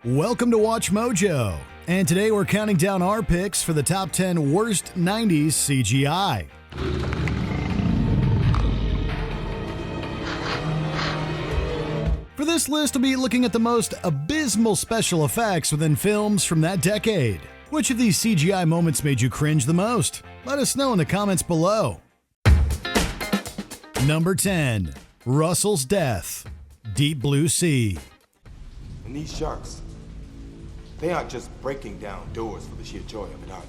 Welcome to Watch Mojo, and today we're counting down our picks for the top 10 worst 90s CGI. For this list, we'll be looking at the most abysmal special effects within films from that decade. Which of these CGI moments made you cringe the most? Let us know in the comments below. Number 10. Russell's death. Deep Blue Sea. And these sharks, they aren't just breaking down doors for the sheer joy of it, are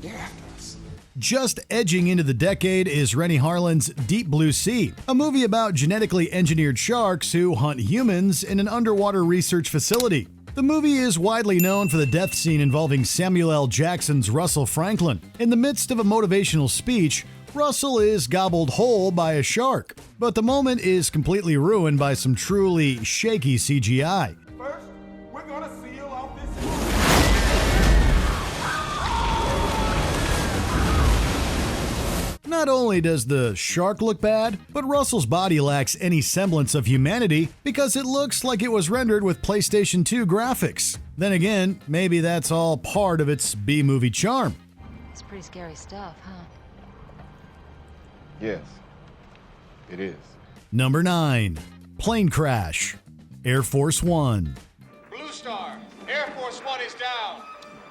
they? They're after us. Just edging into the decade is Rennie Harlin's Deep Blue Sea, a movie about genetically engineered sharks who hunt humans in an underwater research facility. The movie is widely known for the death scene involving Samuel L. Jackson's Russell Franklin. In the midst of a motivational speech, Russell is gobbled whole by a shark, but the moment is completely ruined by some truly shaky CGI. First, we're gonna seal off this. Not only does the shark look bad, but Russell's body lacks any semblance of humanity because it looks like it was rendered with PlayStation 2 graphics. Then again, maybe that's all part of its B-movie charm. It's pretty scary stuff, huh? Yes, it is. Number 9. Plane Crash. Air Force One. Blue Star, Air Force One is down.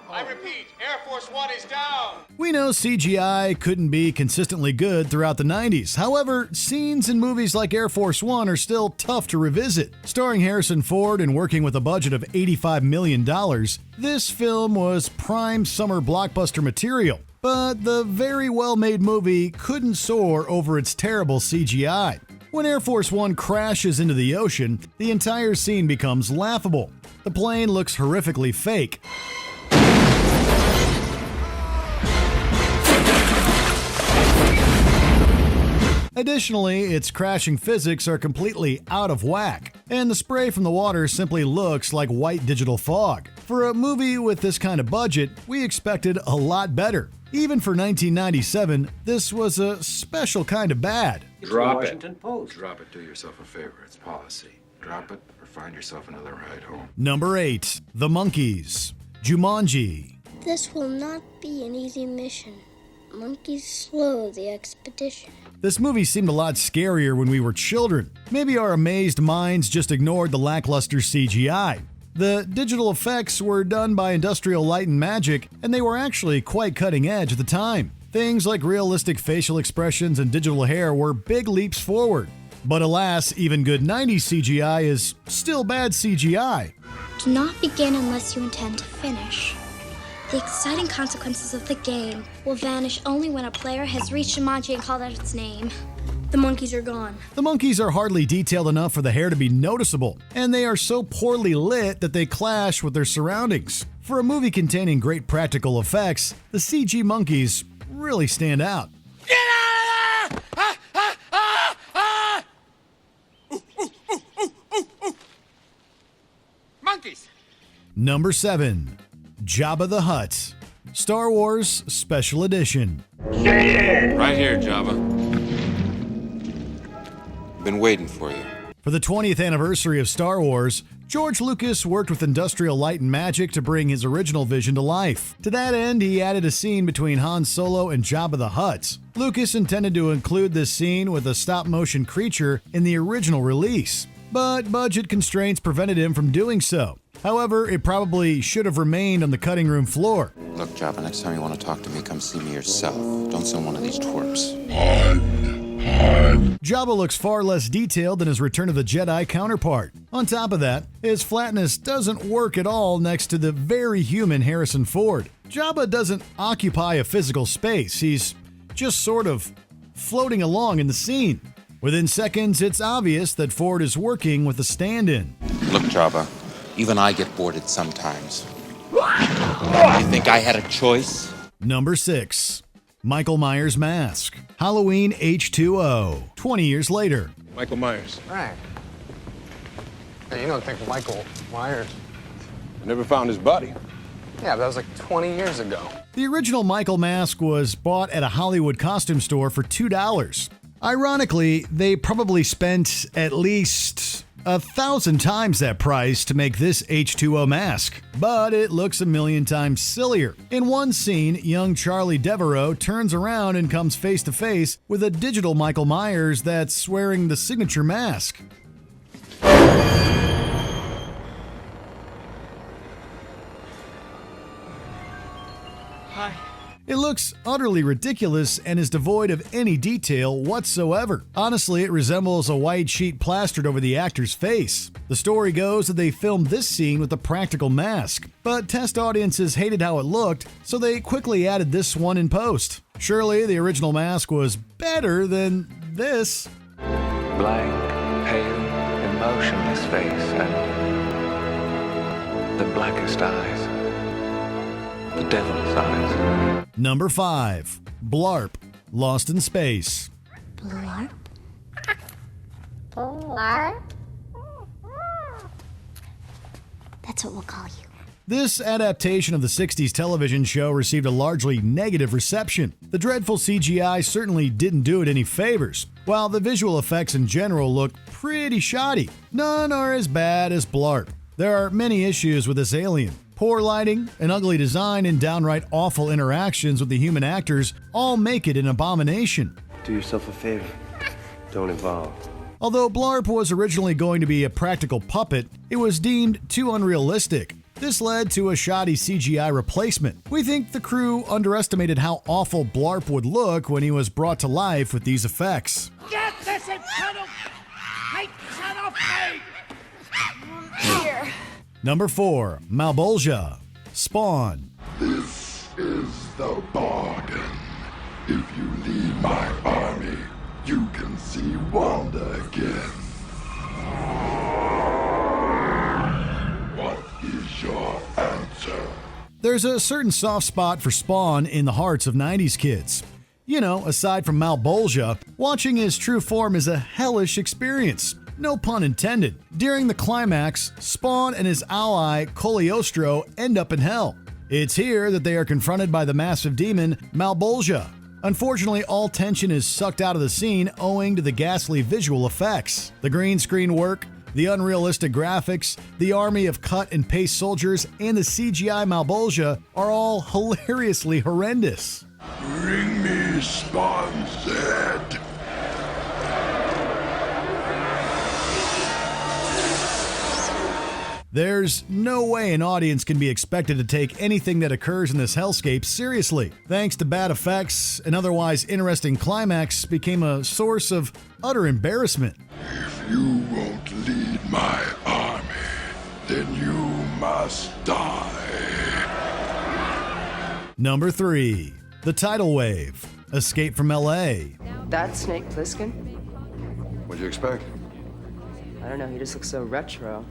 I repeat, Air Force One is down. We know CGI couldn't be consistently good throughout the 90s. However, scenes in movies like Air Force One are still tough to revisit. Starring Harrison Ford and working with a budget of $85 million, this film was prime summer blockbuster material. But the very well-made movie couldn't soar over its terrible CGI. When Air Force One crashes into the ocean, the entire scene becomes laughable. The plane looks horrifically fake. Additionally, its crashing physics are completely out of whack, and the spray from the water simply looks like white digital fog. For a movie with this kind of budget, we expected a lot better. Even for 1997, this was a special kind of bad. Drop it. Washington Post. Drop it. Do yourself a favor. It's policy. Drop it or find yourself another ride home. Number 8. The Monkeys. Jumanji. This will not be an easy mission. Monkeys slow the expedition. This movie seemed a lot scarier when we were children. Maybe our amazed minds just ignored the lackluster CGI. The digital effects were done by Industrial Light and Magic, and they were actually quite cutting edge at the time. Things like realistic facial expressions and digital hair were big leaps forward. But alas, even good 90s CGI is still bad CGI. Do not begin unless you intend to finish. The exciting consequences of the game will vanish only when a player has reached Jumanji and called out its name. The monkeys are gone. The monkeys are hardly detailed enough for the hair to be noticeable, and they are so poorly lit that they clash with their surroundings. For a movie containing great practical effects, the CG monkeys really stand out. Get out of there! Ah, ah, ah, ah! Ooh, ooh, ooh, ooh, ooh, ooh. Monkeys. Number 7. Jabba the Hutt. Star Wars Special Edition. Right here, Jabba. Been waiting for you. For the 20th anniversary of Star Wars, George Lucas worked with Industrial Light and Magic to bring his original vision to life. To that end, he added a scene between Han Solo and Jabba the Hutt. Lucas intended to include this scene with a stop-motion creature in the original release, but budget constraints prevented him from doing so. However, it probably should have remained on the cutting room floor. Look, Jabba, next time you want to talk to me, come see me yourself. Don't send one of these twerps. Jabba looks far less detailed than his Return of the Jedi counterpart. On top of that, his flatness doesn't work at all next to the very human Harrison Ford. Jabba doesn't occupy a physical space, he's just sort of floating along in the scene. Within seconds, it's obvious that Ford is working with a stand-in. Look, Jabba, even I get bored sometimes. You think I had a choice? Number 6. Michael Myers' Mask. Halloween H2O. 20 years later. Michael Myers. Right. Hey, you don't think Michael Myers? I never found his body. Yeah, but that was like 20 years ago. The original Michael mask was bought at a Hollywood costume store for $2. Ironically, they probably spent at least 1,000 times that price to make this H2O mask, but it looks a million times sillier. In one scene, young Charlie Devereaux turns around and comes face to face with a digital Michael Myers that's wearing the signature mask. Hi. It looks utterly ridiculous and is devoid of any detail whatsoever. Honestly, it resembles a white sheet plastered over the actor's face. The story goes that they filmed this scene with a practical mask, but test audiences hated how it looked, so they quickly added this one in post. Surely the original mask was better than this. Blank, pale, emotionless face, and the blackest eyes. The devil's eyes. Number 5. Blarp, Lost in Space. Blarp? Blarp? That's what we'll call you. This adaptation of the 60s television show received a largely negative reception. The dreadful CGI certainly didn't do it any favors, while the visual effects in general look pretty shoddy. None are as bad as Blarp. There are many issues with this alien. Poor lighting, an ugly design, and downright awful interactions with the human actors all make it an abomination. Do yourself a favor. Don't evolve. Although Blarp was originally going to be a practical puppet, it was deemed too unrealistic. This led to a shoddy CGI replacement. We think the crew underestimated how awful Blarp would look when he was brought to life with these effects. Get this in front of me! Here. Number 4. Malbolgia, Spawn. This is the bargain. If you lead my army, you can see Wanda again. What is your answer? There's a certain soft spot for Spawn in the hearts of 90s kids. You know, aside from Malbolgia, watching his true form is a hellish experience. No pun intended. During the climax, Spawn and his ally, Cogliostro, end up in hell. It's here that they are confronted by the massive demon, Malbolgia. Unfortunately, all tension is sucked out of the scene owing to the ghastly visual effects. The green screen work, the unrealistic graphics, the army of cut and paste soldiers, and the CGI Malbolgia are all hilariously horrendous. Bring me Spawn's head. There's no way an audience can be expected to take anything that occurs in this hellscape seriously. Thanks to bad effects, an otherwise interesting climax became a source of utter embarrassment. If you won't lead my army, then you must die. Number 3. The Tidal Wave, Escape from LA. That Snake Plissken? What'd you expect? I don't know, he just looks so retro.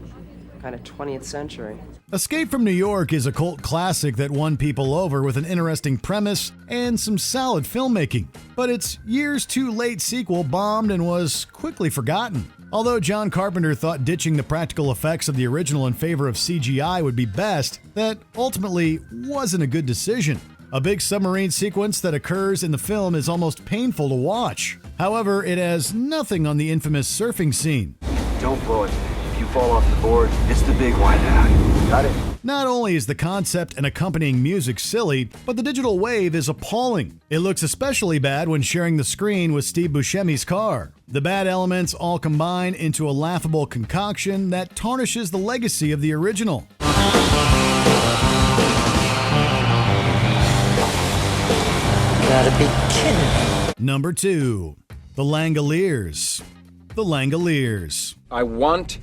Kind of 20th century. Escape from New York is a cult classic that won people over with an interesting premise and some solid filmmaking. But its years too late sequel bombed and was quickly forgotten. Although John Carpenter thought ditching the practical effects of the original in favor of CGI would be best, that ultimately wasn't a good decision. A big submarine sequence that occurs in the film is almost painful to watch. However, it has nothing on the infamous surfing scene. Don't blow it. If you fall off the board, it's the big white eye. Got it? Not only is the concept and accompanying music silly, but the digital wave is appalling. It looks especially bad when sharing the screen with Steve Buscemi's car. The bad elements all combine into a laughable concoction that tarnishes the legacy of the original. Gotta be kidding. Number 2. The Langoliers. The Langoliers. I want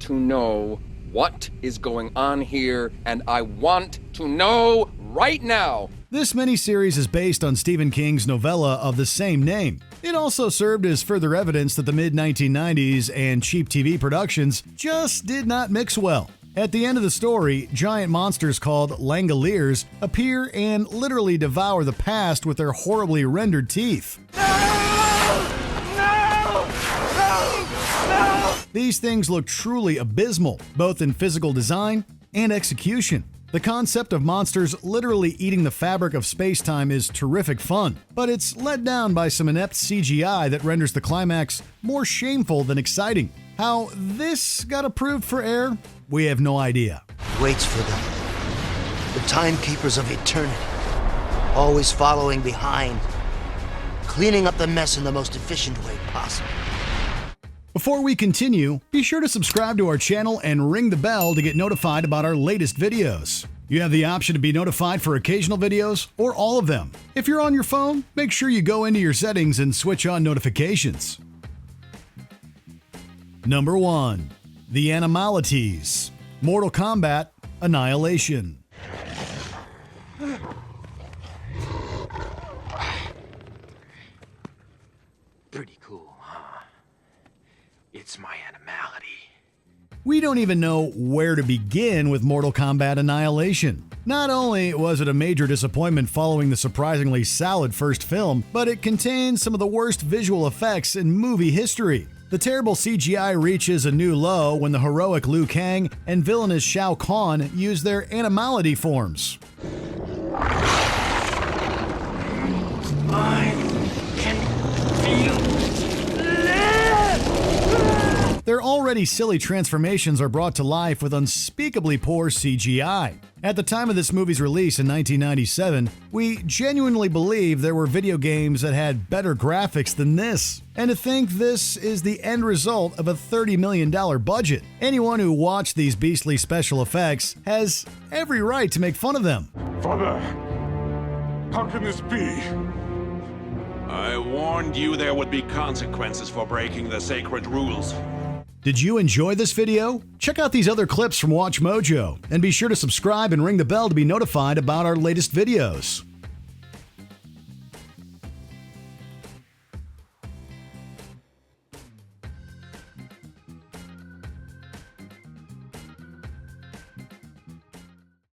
to know what is going on here, and I want to know right now. This miniseries is based on Stephen King's novella of the same name. It also served as further evidence that the mid-1990s and cheap TV productions just did not mix well. At the end of the story, giant monsters called Langoliers appear and literally devour the past with their horribly rendered teeth. These things look truly abysmal, both in physical design and execution. The concept of monsters literally eating the fabric of space-time is terrific fun, but it's let down by some inept CGI that renders the climax more shameful than exciting. How this got approved for air, we have no idea. Waits for them. The timekeepers of eternity. Always following behind. Cleaning up the mess in the most efficient way possible. Before we continue, be sure to subscribe to our channel and ring the bell to get notified about our latest videos. You have the option to be notified for occasional videos or all of them. If you're on your phone, make sure you go into your settings and switch on notifications. Number 1. The Animalities. Mortal Kombat Annihilation. Pretty cool, huh? It's my animality. We don't even know where to begin with Mortal Kombat Annihilation. Not only was it a major disappointment following the surprisingly solid first film, but it contains some of the worst visual effects in movie history. The terrible CGI reaches a new low when the heroic Liu Kang and villainous Shao Kahn use their animality forms. Their already silly transformations are brought to life with unspeakably poor CGI. At the time of this movie's release in 1997, we genuinely believed there were video games that had better graphics than this. And to think this is the end result of a $30 million budget. Anyone who watched these beastly special effects has every right to make fun of them. Father, how can this be? I warned you there would be consequences for breaking the sacred rules. Did you enjoy this video? Check out these other clips from WatchMojo, and be sure to subscribe and ring the bell to be notified about our latest videos.